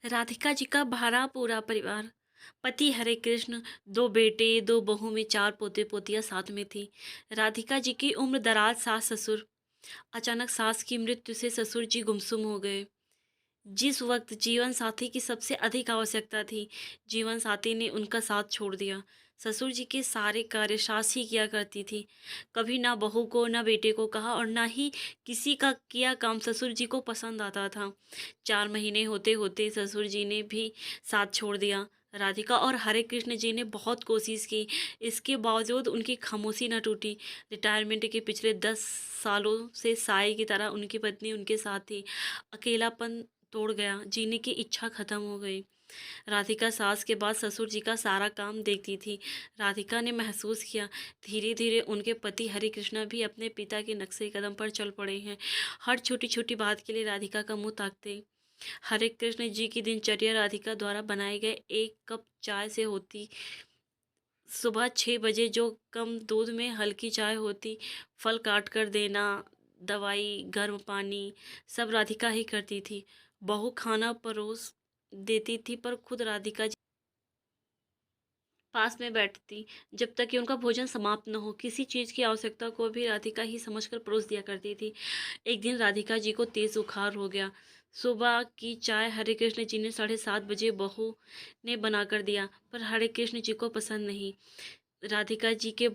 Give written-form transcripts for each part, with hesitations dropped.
राधिका जी का भरा पूरा परिवार, पति हरे कृष्ण, दो बेटे, दो बहू में चार पोते पोतियां साथ में थी। राधिका जी की उम्र दराज सास ससुर। अचानक सास की मृत्यु से ससुर जी गुमसुम हो गए। जिस वक्त जीवन साथी की सबसे अधिक आवश्यकता थी, जीवन साथी ने उनका साथ छोड़ दिया। ससुर जी के सारे कार्य सास ही किया करती थी। कभी ना बहू को ना बेटे को कहा और ना ही किसी का किया काम ससुर जी को पसंद आता था। 4 महीने होते होते ससुर जी ने भी साथ छोड़ दिया। राधिका और हरे कृष्ण जी ने बहुत कोशिश की, इसके बावजूद उनकी खामोशी न टूटी। रिटायरमेंट के पिछले 10 सालों से साई की तरह उनकी पत्नी उनके साथ थी। अकेलापन तोड़ गया, जीने की इच्छा खत्म हो गई। राधिका सास के बाद ससुर जी का सारा काम देखती थी। राधिका ने महसूस किया, धीरे धीरे उनके पति हरि कृष्णा भी अपने पिता के नक्शे कदम पर चल पड़े हैं। हर छोटी छोटी बात के लिए राधिका का मुंह ताकते। हरे कृष्ण जी की दिनचर्या राधिका द्वारा बनाए गए 1 कप चाय से होती। सुबह 6 बजे जो कम दूध में हल्की चाय होती, फल काट कर देना, दवाई, गर्म पानी, सब राधिका ही करती थी। बहू खाना परोस देती थी पर खुद राधिका जी पास में बैठती जब तक कि उनका भोजन समाप्त न हो। किसी चीज़ की आवश्यकता को भी राधिका ही समझकर परोस दिया करती थी। एक दिन राधिका जी को तेज बुखार हो गया। सुबह की चाय हरे कृष्ण जी ने 7:30 बजे बहू ने बनाकर दिया, पर हरे कृष्ण जी को पसंद नहीं। राधिका जी के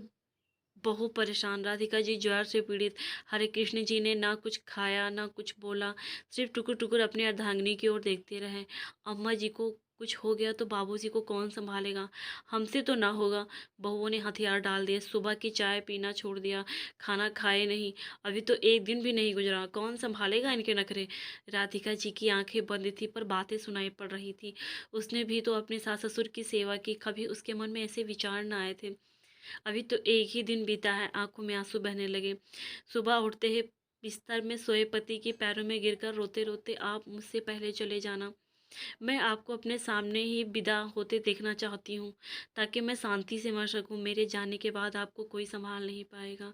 बहू परेशान, राधिका जी ज्वर से पीड़ित। हरे कृष्ण जी ने ना कुछ खाया ना कुछ बोला, सिर्फ टुकुर टुकुर अपनी अर्धांगिनी की ओर देखते रहे। अम्मा जी को कुछ हो गया तो बाबूजी को कौन संभालेगा, हमसे तो ना होगा। बहुओं ने हथियार डाल दिए, सुबह की चाय पीना छोड़ दिया, खाना खाए नहीं। अभी तो एक दिन भी नहीं गुजरा, कौन संभालेगा इनके नखरे। राधिका जी की आंखें बंद थी पर बातें सुनाई पड़ रही थी। उसने भी तो अपने सास ससुर की सेवा की, कभी उसके मन में ऐसे विचार न आए थे। अभी तो एक ही दिन बीता है, आंखों में आंसू बहने लगे। सुबह उठते ही बिस्तर में सोए पति के पैरों में गिरकर रोते रोते, आप मुझसे पहले चले जाना, मैं आपको अपने सामने ही विदा होते देखना चाहती हूँ, ताकि मैं शांति से मर सकूँ। मेरे जाने के बाद आपको कोई संभाल नहीं पाएगा।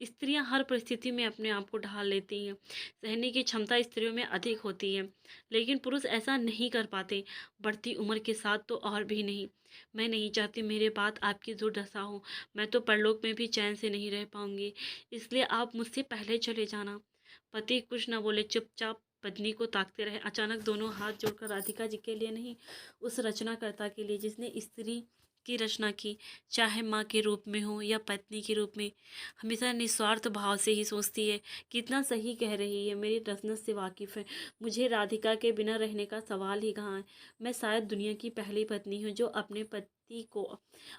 स्त्रियाँ हर परिस्थिति में अपने आप को ढाल लेती हैं, सहने की क्षमता स्त्रियों में अधिक होती है, लेकिन पुरुष ऐसा नहीं कर पाते, बढ़ती उम्र के साथ तो और भी नहीं। मैं नहीं चाहती मेरे बाद आपकी दुर्दशा हो, मैं तो परलोक में भी चैन से नहीं रह पाऊंगी, इसलिए आप मुझसे पहले चले जाना। पति कुछ न बोले, चुपचाप पत्नी को ताकते रहे। अचानक दोनों हाथ जोड़कर राधिका जी के लिए नहीं, उस रचनाकर्ता के लिए जिसने स्त्री की रचना की, चाहे माँ के रूप में हो या पत्नी के रूप में, हमेशा निस्वार्थ भाव से ही सोचती है। कितना सही कह रही है, मेरी रचना से वाकिफ़ है। मुझे राधिका के बिना रहने का सवाल ही कहाँ है। मैं शायद दुनिया की पहली पत्नी हूँ जो अपने पति को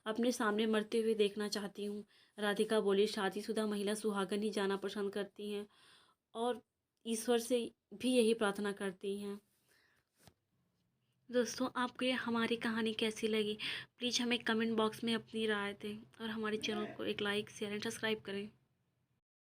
अपने सामने मरते हुए देखना चाहती हूँ। राधिका बोली, शादीशुदा महिला सुहागन ही जाना पसंद करती हैं और ईश्वर से भी यही प्रार्थना करती हैं। दोस्तों, आपको ये हमारी कहानी कैसी लगी, प्लीज़ हमें कमेंट बॉक्स में अपनी राय दें और हमारे चैनल को एक लाइक शेयर एंड सब्सक्राइब करें।